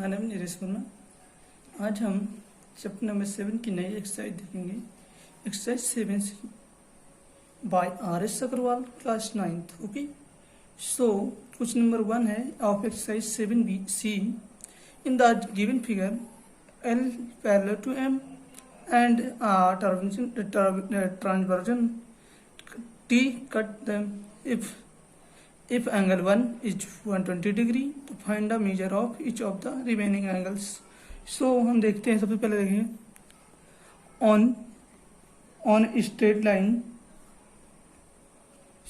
My name Neeraj Verma. आज हम chapter number 7 की नई एक्सरसाइज देखेंगे। Exercise 7 by R.S. Agrawal, class 9th। Okay, so question number 1 है of exercise 7B-C। In the given figure L parallel to M and transversion T cut them. If angle 1 is 120 degree, तो find the measure of each of the remaining angles. So हम देखते हैं, सबसे पहले देखें on straight line।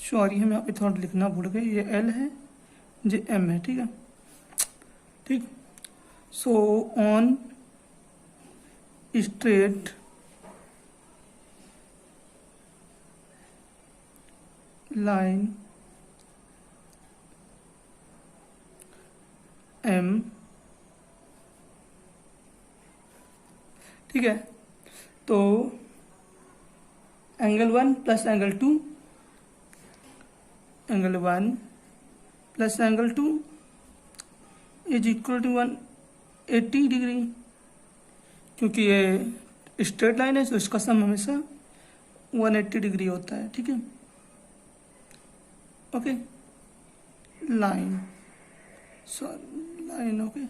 Sorry, हम यहाँ पे थोड़ा लिखना भूल गए। ये L है, ये M है, ठीक है। ठीक, so on straight line M, ठीक है, तो angle 1 plus angle 2, angle 1 plus angle 2 is equal to 180 degree. क्योंकि ये स्ट्रेट लाइन है तो इसका सम हमेशा 180 डिग्री होता है, ठीक है। Okay, line, sorry line, okay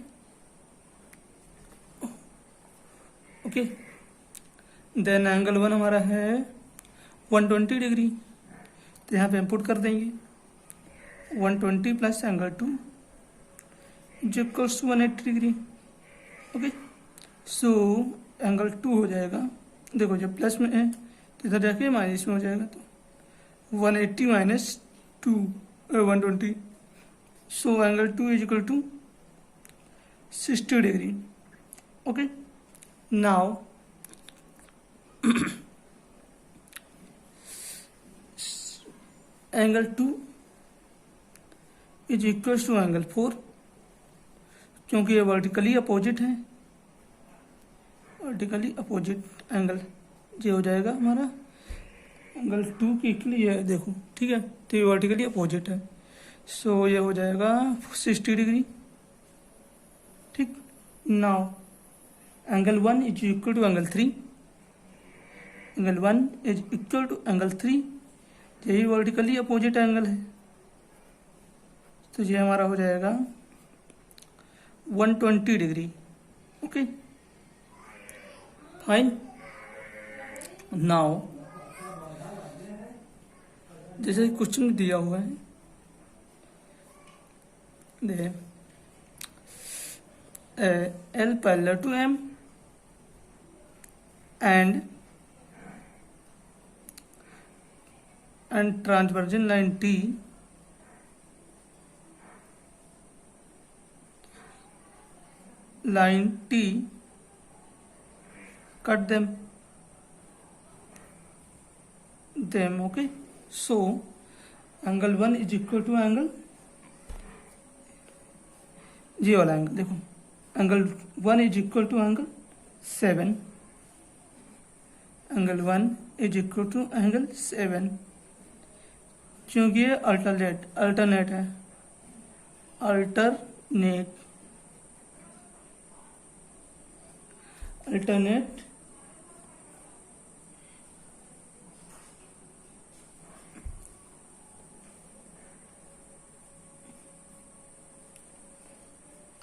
okay. Then angle 1 हमारा है 120 डिग्री, तो यहाँ पे हम पुट कर देंगे 120 प्लस एंगल 2 जो equals to 180 degree. Okay, so angle 2 हो जाएगा, देखो जब प्लस में है तो इधर जाके माइनस में हो जाएगा, तो 180 minus 2 120, so angle 2 is equal to 60 degree. Okay, now angle 2 is equal to angle 4, क्योंकि ये वर्टिकली अपोजिट है, वर्टिकली अपोजिट एंगल ये हो जाएगा हमारा एंगल 2 की इक्वल ये है, देखो ठीक है, तो ये वर्टिकली अपोजिट है, सो ये हो जाएगा 60 डिग्री। ठीक, now angle 1 is equal to angle 3, angle 1 is equal to angle 3, यही वर्टिकली अपोजिट एंगल है, तो ये हमारा हो जाएगा 120 डिग्री। Okay, fine. नाउ जैसे क्वेश्चन दिया हुआ है, देखिए L parallel to M and transversion line T cut them. Okay, so angle 1 is equal to angle, ये वाला एंगल देखो, angle 1 is equal to angle 7, angle 1 is equal to angle 7, क्योंकि ये अल्टरनेट है, अल्टरनेट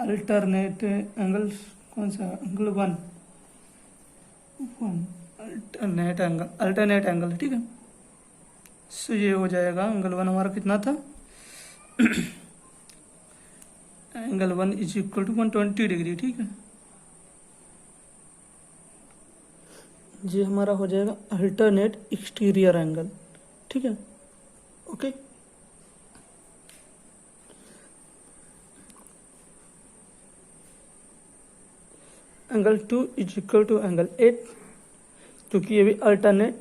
अल्टरनेट एंगल, कौन सा angle 1 alternate angle, ठीक है। सो ये हो जाएगा एंगल 1 हमारा कितना था angle 1 is equal to 120 degree, ठीक है। ये हमारा हो जाएगा अल्टरनेट एक्सटीरियर एंगल, ठीक है। Okay, angle 2 is equal to angle 8, क्योंकि ये भी alternate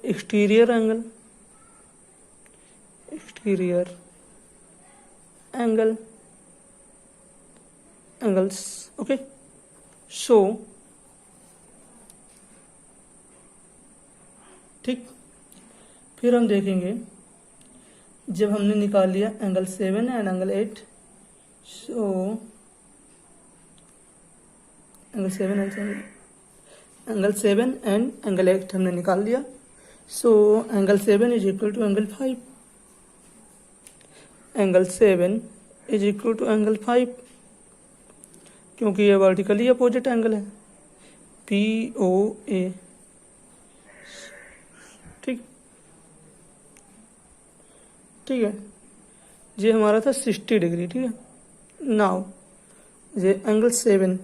exterior angles. Okay, so ठीक, फिर हम देखेंगे जब हमने निकाल लिया angle 7 and angle 8, so angle 7 and angle 8 हमने निकाल लिया, so angle 7 is equal to angle 5, angle 7 is equal to angle 5, क्योंकि ये वर्टिकली अपोजिट एंगल है, POA। ठीक है, ये हमारा था 60 डिग्री। ठीक है, नाउ ये angle 7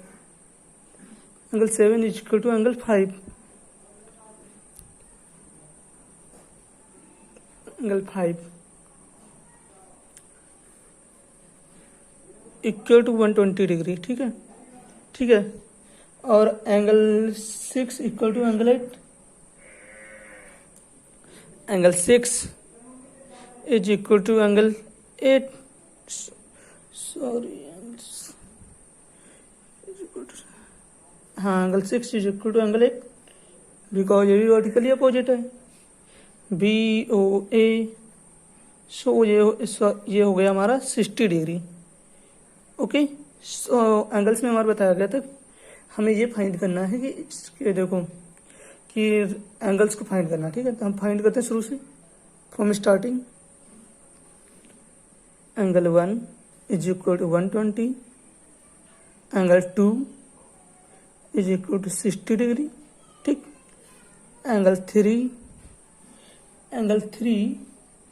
is equal to angle 5, angle 5 equal to 120 degree. ठीक है, ठीक है, और angle 6 equal to angle 8, angle 6 is equal to angle 8, sorry, हाँ, angle 6 is equal to angle 8, because ये भी वर्टिकली अपोजिट है, BOA। सो ये हो गया हमारा 60 डिग्री। ओके, सो एंगल्स में हमारा बताया गया था हमें ये फाइंड करना है कि देखो कि एंगल्स को फाइंड करना। ठीक है, तो हम फाइंड करते हैं शुरू से, from starting. Angle 1 is equal to 120, angle 2 is equal to 60 degree. ठीक, एंगल 3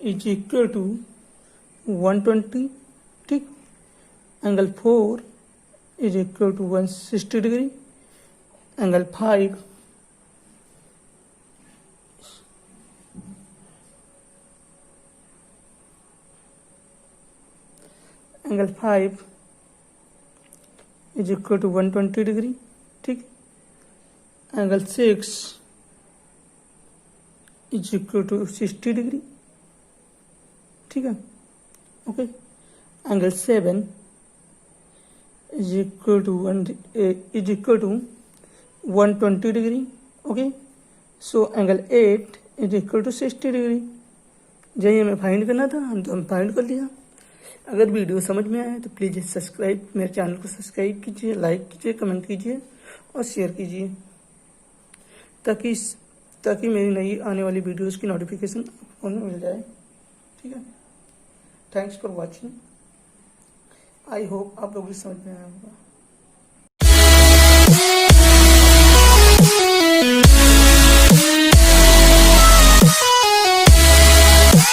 इज इक्वल टू 120। ठीक, angle 4 is equal to 160 degree, angle 5 is equal to 120 degree. ठीक, angle 6 is equal to 60 degree. ठीक है, okay, angle 7 is equal to 120 degree. Okay, so angle 8 is equal to 60 degree. यही हमें find करना था, हम find कर लिया। अगर वीडियो समझ में आए तो प्लीज़ सब्सक्राइब, मेरे चैनल को सब्सक्राइब कीजिए, लाइक कीजिए, कमेंट कीजिए और शेयर कीजिए, ताकि मेरी नई आने वाली वीडियोस की नोटिफिकेशन फोन में मिल जाए। ठीक है, thanks for watching. I hope आप लोगों को समझ में आया होगा।